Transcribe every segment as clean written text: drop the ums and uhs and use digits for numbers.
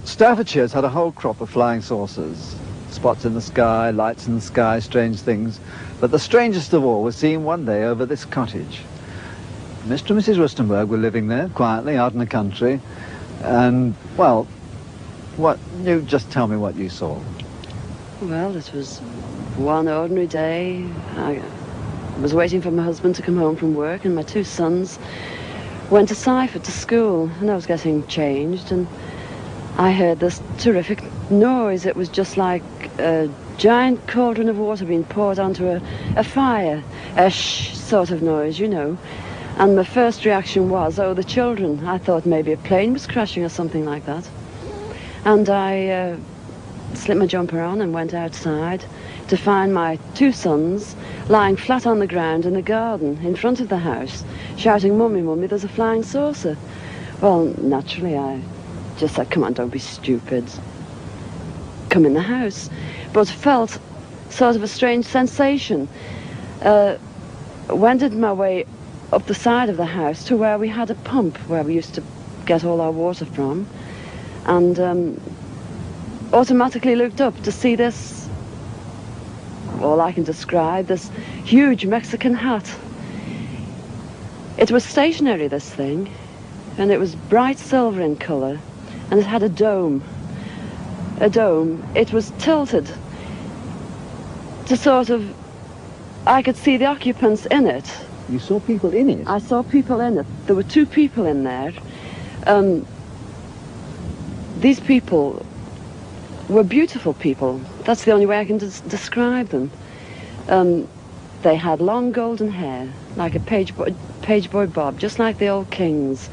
Staffordshire's had a whole crop of flying saucers. Spots in the sky, lights in the sky, strange things. But the strangest of all was seen one day over this cottage. Mr. and Mrs. Roestenburg were living there, quietly, out in the country. And, well, you just tell me what you saw. Well, it was one ordinary day. I was waiting for my husband to come home from work, and my two sons went to Seifert to school, and I was getting changed, and I heard this terrific noise. It was just like a giant cauldron of water being poured onto a fire, a shh sort of noise, you know. And my first reaction was, oh, the children. I thought maybe a plane was crashing or something like that. And I slipped my jumper on and went outside to find my two sons lying flat on the ground in the garden in front of the house, shouting, "Mummy, Mummy, there's a flying saucer." Well, naturally, I just said, "Come on, don't be stupid. Come in the house." But felt sort of a strange sensation. Wended my way up the side of the house to where we had a pump where we used to get all our water from, and automatically looked up to see this, all I can describe, this huge Mexican hat. It was stationary, this thing, and it was bright silver in colour, and it had a dome. It was tilted to sort of, I could see the occupants in it. You saw people in it? I saw people in it. There were two people in there. These people were beautiful people. That's the only way I can describe them. They had long golden hair, like a page boy bob, just like the old kings.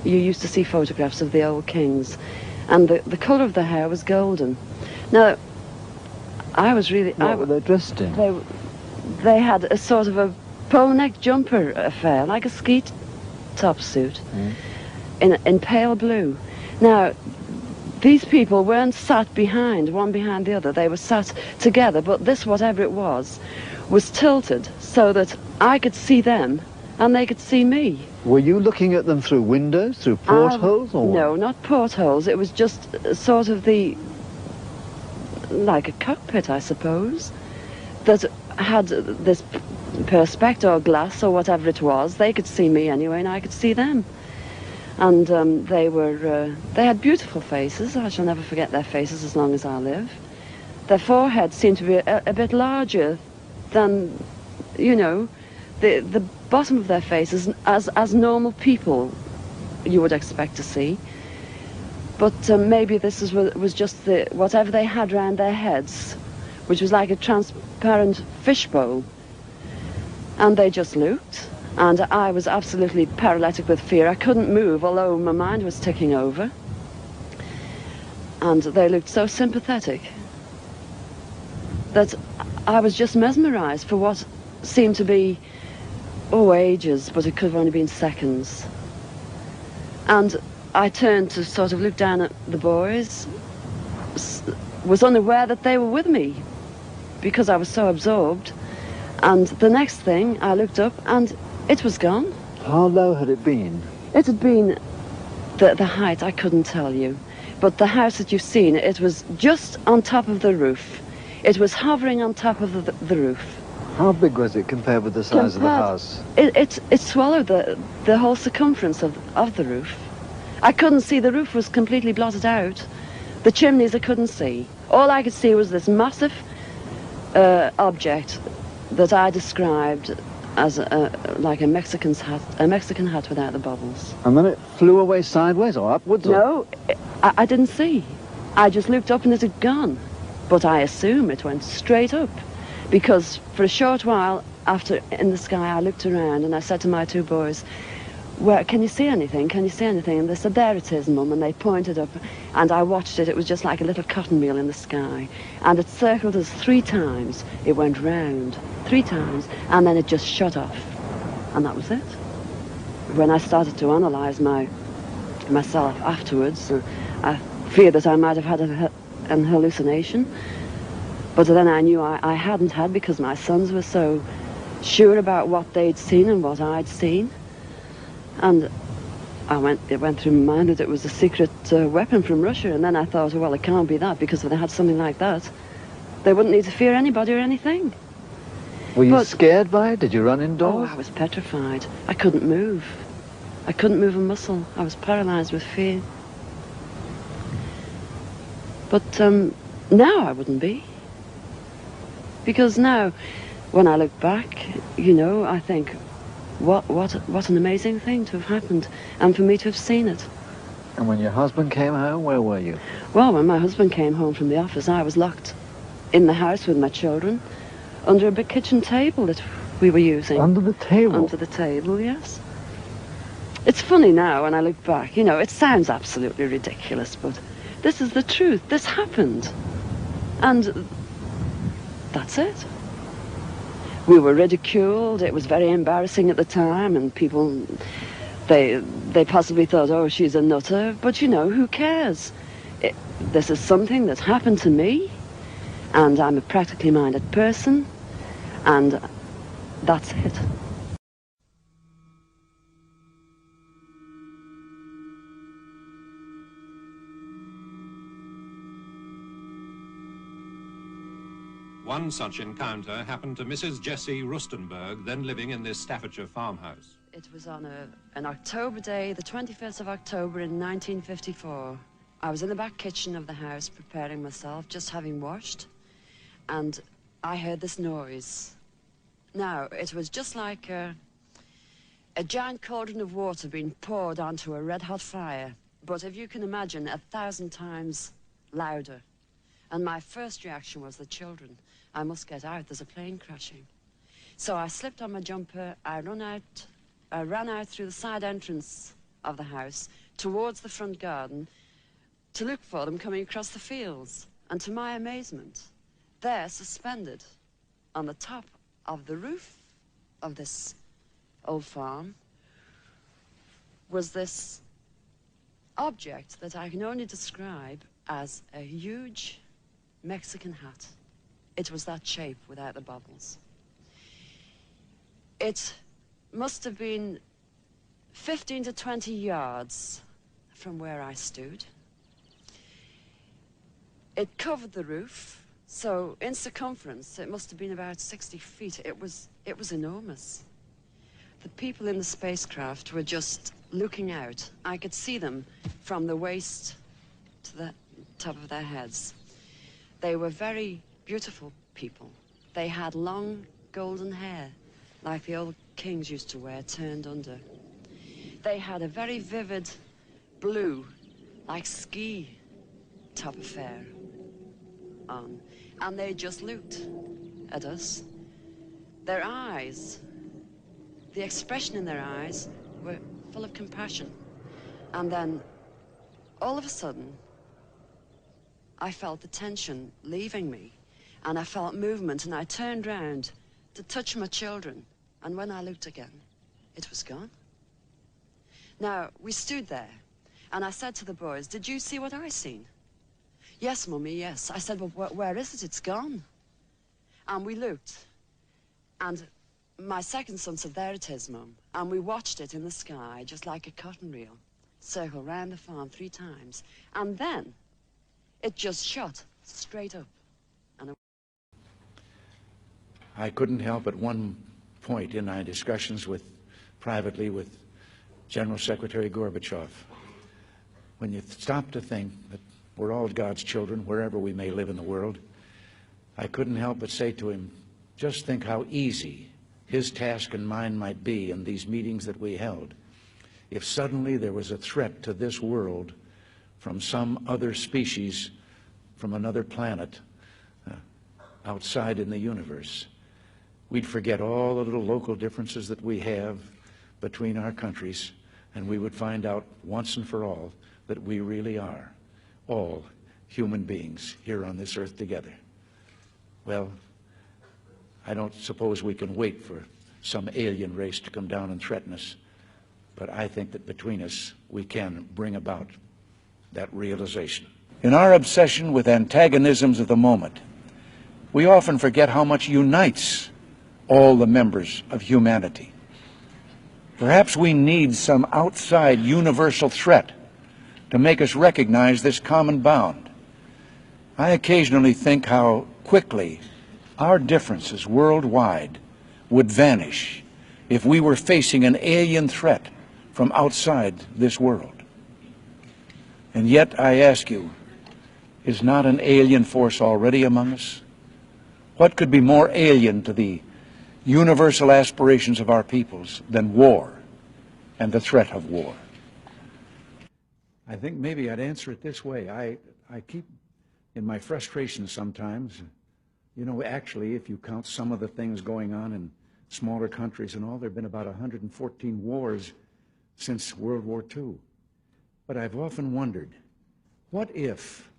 You used to see photographs of the old kings. And the colour of their hair was golden. Now, I was really... What were they dressed in? They had a sort of a polo neck jumper affair, like a ski top suit, in pale blue. Now, these people weren't sat behind, one behind the other. They were sat together, but this, whatever it was tilted so that I could see them and they could see me. Were you looking at them through windows, through portholes, or what? No, not portholes. It was just sort of like a cockpit, I suppose, that had this perspex or glass or whatever it was. They could see me anyway, and I could see them. And they had beautiful faces. I shall never forget their faces as long as I live. Their foreheads seemed to be a bit larger than, you know, the bottom of their faces as normal people you would expect to see. But maybe this was just whatever they had round their heads, which was like a transparent fishbowl. And they just looked, and I was absolutely paralytic with fear. I couldn't move, although my mind was ticking over. And they looked so sympathetic that I was just mesmerized for what seemed to be, ages, but it could have only been seconds. And I turned to sort of look down at the boys, was unaware that they were with me because I was so absorbed. And the next thing, I looked up and it was gone. How low had it been? It had been the height, I couldn't tell you. But the house that you've seen, it was just on top of the roof. It was hovering on top of the roof. How big was it compared with the size of the house? It swallowed the whole circumference of the roof. I couldn't see. The roof was completely blotted out. The chimneys I couldn't see. All I could see was this massive object that I described as like a Mexican hat without the bubbles. And then it flew away sideways or upwards? No, I didn't see. I just looked up and it had gone. But I assume it went straight up, because for a short while after in the sky I looked around and I said to my two boys, "Where can you see anything? Can you see anything?" And they said, "There it is, Mum," and they pointed up, and I watched it. It was just like a little cotton reel in the sky, and it circled us 3 times. It went round 3 times, and then it just shut off, and that was it. When I started to analyse myself afterwards, I feared that I might have had an hallucination, but then I knew I hadn't had, because my sons were so sure about what they'd seen and what I'd seen. And It went through my mind that it was a secret weapon from Russia, and then I thought, well, it can't be that, because if they had something like that, they wouldn't need to fear anybody or anything. Were you scared by it? Did you run indoors? Oh, I was petrified. I couldn't move. I couldn't move a muscle. I was paralyzed with fear. But now I wouldn't be. Because now, when I look back, you know, I think, what an amazing thing to have happened, and for me to have seen it. And when your husband came home, where were you? Well, when my husband came home from the office, I was locked in the house with my children, under a big kitchen table that we were using. Under the table? Under the table, yes. It's funny now when I look back, you know, it sounds absolutely ridiculous, but this is the truth. This happened. And that's it. We were ridiculed. It was very embarrassing at the time, and people, they possibly thought, oh, she's a nutter, but you know, who cares? This is something that's happened to me, and I'm a practically minded person, and that's it. One such encounter happened to Mrs. Jessie Roestenburg, then living in this Staffordshire farmhouse. It was on an October day, the 21st of October in 1954. I was in the back kitchen of the house preparing myself, just having washed, and I heard this noise. Now, it was just like a giant cauldron of water being poured onto a red-hot fire, but if you can imagine, 1,000 times louder. And my first reaction was the children. I must get out, there's a plane crashing. So I slipped on my jumper, I ran out through the side entrance of the house towards the front garden to look for them coming across the fields. And to my amazement, there, suspended on the top of the roof of this old farm, was this object that I can only describe as a huge Mexican hat. It was that shape without the bubbles. It must have been 15 to 20 yards from where I stood. It covered the roof, so in circumference it must have been about 60 feet. It was enormous. The people in the spacecraft were just looking out. I could see them from the waist to the top of their heads. They were very beautiful people. They had long golden hair, like the old kings used to wear, turned under. They had a very vivid blue, like ski top affair on. And they just looked at us. Their eyes, the expression in their eyes were full of compassion. And then, all of a sudden, I felt the tension leaving me, and I felt movement, and I turned round to touch my children, and when I looked again, it was gone. Now, we stood there, and I said to the boys, did you see what I seen? Yes, Mummy, yes. I said, well, where is it? It's gone. And we looked, and my second son said, there it is, Mum. And we watched it in the sky, just like a cotton reel, circle round the farm 3 times, and then it just shot straight up. And I couldn't help at one point in my discussions privately with General Secretary Gorbachev, when you stop to think that we're all God's children, wherever we may live in the world, I couldn't help but say to him, just think how easy his task and mine might be in these meetings that we held if suddenly there was a threat to this world from some other species, from another planet, outside in the universe. We'd forget all the little local differences that we have between our countries, and we would find out once and for all that we really are all human beings here on this earth together. Well, I don't suppose we can wait for some alien race to come down and threaten us, but I think that between us we can bring about that realization. In our obsession with antagonisms of the moment, we often forget how much unites all the members of humanity. Perhaps we need some outside universal threat to make us recognize this common bound. I occasionally think how quickly our differences worldwide would vanish if we were facing an alien threat from outside this world. And yet, I ask you, is not an alien force already among us? What could be more alien to the universal aspirations of our peoples than war and the threat of war? I think maybe I'd answer it this way. I keep, in my frustration sometimes, you know, actually, if you count some of the things going on in smaller countries and all, there have been about 114 wars since World War II. But I've often wondered, what if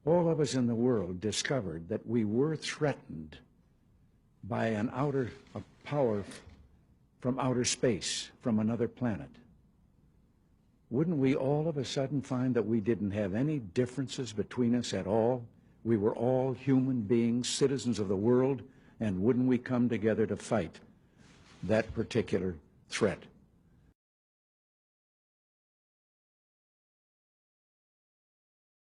all of us in the world discovered that we were threatened by a power from outer space, from another planet? Wouldn't we all of a sudden find that we didn't have any differences between us at all? We were all human beings, citizens of the world, and wouldn't we come together to fight that particular threat?